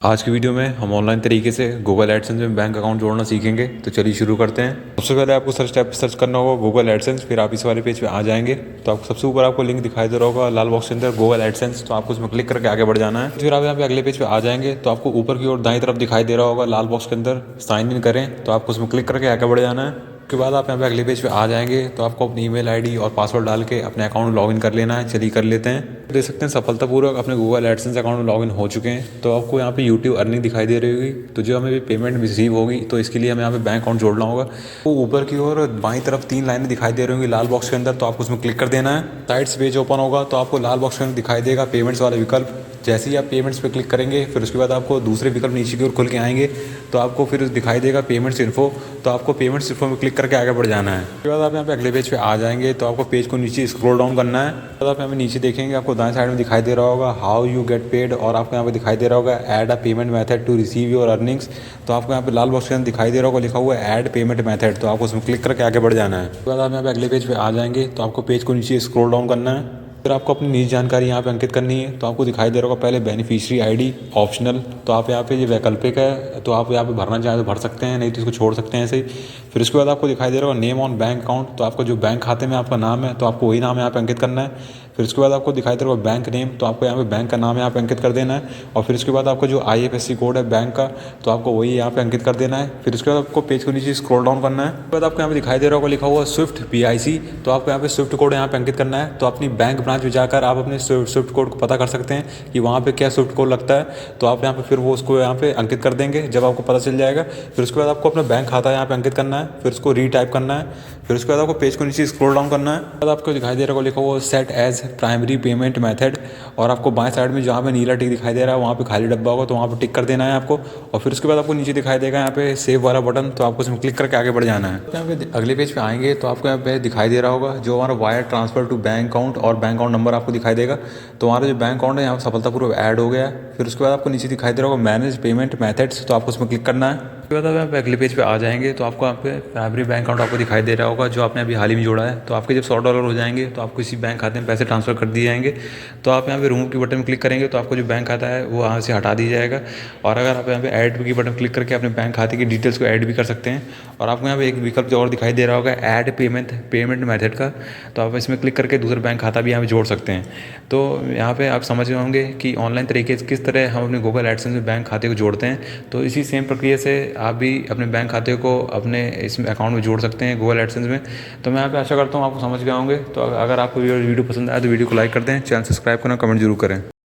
आज की वीडियो में हम ऑनलाइन तरीके से गूगल एडसेंस में बैंक अकाउंट जोड़ना सीखेंगे। तो चलिए शुरू करते हैं। सबसे पहले आपको सर्च करना होगा गूगल एडसेंस। फिर आप इस वाले पेज पे आ जाएंगे तो आपको सबसे ऊपर आपको लिंक दिखाई दे रहा होगा लाल बॉक्स के अंदर गूगल एडसेंस। तो आपको उसमें क्लिक करके आगे बढ़ जाना है। फिर आप यहाँ पे अगले पेज पे आ जाएंगे तो आपको ऊपर की ओर दाईं तरफ दिखाई दे रहा होगा लाल बॉक्स के अंदर साइन इन करें। तो आपको उसमें क्लिक करके आगे बढ़ जाना है। उसके बाद आप यहाँ पे अगले पेज पे आ जाएंगे तो आपको अपनी ईमेल आईडी और पासवर्ड डाल के अपने अकाउंट लॉगिन कर लेना है। चलिए कर लेते हैं। देख सकते हैं सफलतापूर्वक अपने गूगल एडसेंस अकाउंट में लॉगिन हो चुके हैं। तो आपको यहाँ पे यूट्यूब अर्निंग दिखाई दे रही होगी। तो जो हमें भी पेमेंट रिसीव होगी तो इसके लिए हमें यहाँ पे बैंक अकाउंट जोड़ना होगा। तो ऊपर की ओर बाईं तरफ 3 लाइनें दिखाई दे रही होंगी लाल बॉक्स के अंदर। तो आपको उसमें क्लिक कर देना है। साइड्स पेज ओपन होगा तो आपको लाल बॉक्स के अंदर दिखाई देगा पेमेंट्स वाला विकल्प। जैसे ही आप पेमेंट्स पे क्लिक करेंगे फिर उसके बाद आपको दूसरे विकल्प नीचे की ओर खुल के आएंगे। तो आपको फिर दिखाई देगा पेमेंट्स इन्फो। तो आपको पेमेंट्स इन्फो में क्लिक करके आगे बढ़ जाना है। उसके बाद आप यहाँ पे अगले पेज पे आ जाएंगे तो आपको पेज को नीचे स्क्रॉल डाउन करना है। तो आप यहाँ पे नीचे देखेंगे आपको दाएं साइड में दिखाई दे रहा होगा हाउ यू गेट पेड। और आपको यहाँ पे दिखाई दे रहा होगा add a payment method to receive your earnings. तो आपको यहाँ पे लाल बॉक्स के अंदर दिखाई दे रहा होगा लिखा हुआ है ऐड पेमेंट मेथड। तो आपको उसमें क्लिक करके आगे बढ़ जाना है। उसके बाद आप यहाँ पे अगले पेज पे आ जाएंगे तो आपको पेज को नीचे स्क्रॉल डाउन करना है। फिर आपको अपनी निजी जानकारी यहाँ पे अंकित करनी है। तो आपको दिखाई दे रहा होगा पहले बेनिफिशियरी आईडी ऑप्शनल। तो आप यहाँ पे ये वैकल्पिक है तो आप यहाँ पे भरना चाहें तो भर सकते हैं, नहीं तो इसको छोड़ सकते हैं ऐसे ही। फिर उसके बाद आपको दिखाई दे रहा होगा नेम ऑन बैंक अकाउंट। तो आपका जो बैंक खाते में आपका नाम है तो आपको वही नाम यहाँ पे अंकित करना है। फिर उसके बाद आपको दिखाई दे रहा होगा बैंक नेम। तो आपको यहाँ पे बैंक का नाम यहाँ पे अंकित कर देना है। और फिर उसके बाद आपको जो IFSC कोड है बैंक का तो आपको वही यहाँ पे अंकित कर देना है। फिर उसके बाद आपको पेज को नीचे स्क्रॉल डाउन करना है। उसके बाद आपको यहाँ पे दिखाई दे रहा होगा लिखा हुआ स्विफ्ट PIC। तो आपको यहाँ पे स्विफ्ट कोड यहाँ पे अंकित करना है। तो अपनी बैंक ब्रांच में जाकर आप अपने स्विफ्ट कोड को पता कर सकते हैं कि वहाँ पे क्या स्विफ्ट कोड लगता है। तो आप यहाँ पे फिर वो उसको यहाँ पे अंकित कर देंगे जब आपको पता चल जाएगा। फिर उसके बाद आपको अपना बैंक खाता यहाँ पे अंकित करना है। फिर उसको रीटाइप करना है। फिर उसके बाद आपको पेज को नीचे स्क्रॉल डाउन करना है। बाद आपको दिखाई दे रहा होगा लिखा हुआ set as primary payment method. और आपको बाएं साइड में जहाँ पे नीला टिक दिखाई दे रहा है वहाँ पे खाली डब्बा होगा तो वहाँ पे टिक कर देना है आपको। और फिर उसके बाद आपको नीचे दिखाई देगा यहाँ पे सेव वाला बटन। तो आपको उसमें क्लिक करके आगे बढ़ जाना है। यहाँ पे अगले पेज पे आएंगे तो आपको यहाँ पे दिखाई दे रहा होगा जो हमारा wire transfer to bank account और बैंक अकाउंट नंबर आपको दिखाई देगा। तो हमारा जो बैंक अकाउंट है यहाँ सफलतापूर्वक ऐड हो गया है। फिर उसके बाद आपको नीचे दिखाई दे रहा होगा मैनेज पेमेंट मेथड्स। तो आपको उसमें क्लिक करना है। उसके बाद आप यहाँ पे अगले पेज पे आ जाएंगे तो आपको यहाँ पे प्राइमरी बैंक अकाउंट आपको दिखाई दे रहा होगा जो आपने अभी हाल ही में जोड़ा है। तो आपके जब $100 हो जाएंगे तो आपको इसी बैंक खाते में पैसे ट्रांसफर कर दिए जाएंगे। तो आप यहाँ पे रिमूव की बटन में क्लिक करेंगे तो आपको जो बैंक खाता है वो यहाँ से हटा दिया जाएगा। और अगर आप यहाँ पे ऐड की बटन क्लिक करके अपने बैंक खाते की डिटेल्स को ऐड भी कर सकते हैं। और आपको यहाँ पे एक विकल्प जो और दिखाई दे रहा होगा ऐड पेमेंट मेथड का। तो आप इसमें क्लिक करके दूसरा बैंक खाता भी यहाँ पे जोड़ सकते हैं। तो यहाँ पे आप समझ रहे होंगे कि ऑनलाइन तरीके से किस तरह हम अपने गूगल एडसेंस में बैंक खाते को जोड़ते हैं। तो इसी सेम प्रक्रिया से आप भी अपने बैंक खाते को अपने इस अकाउंट में जोड़ सकते हैं गूगल एडसेंस में। तो मैं यहाँ पे आशा करता हूँ आपको समझ गए होंगे। तो अगर आपको वीडियो पसंद आए तो वीडियो को लाइक कर दें, चैनल सब्सक्राइब करना, कमेंट जरूर करें।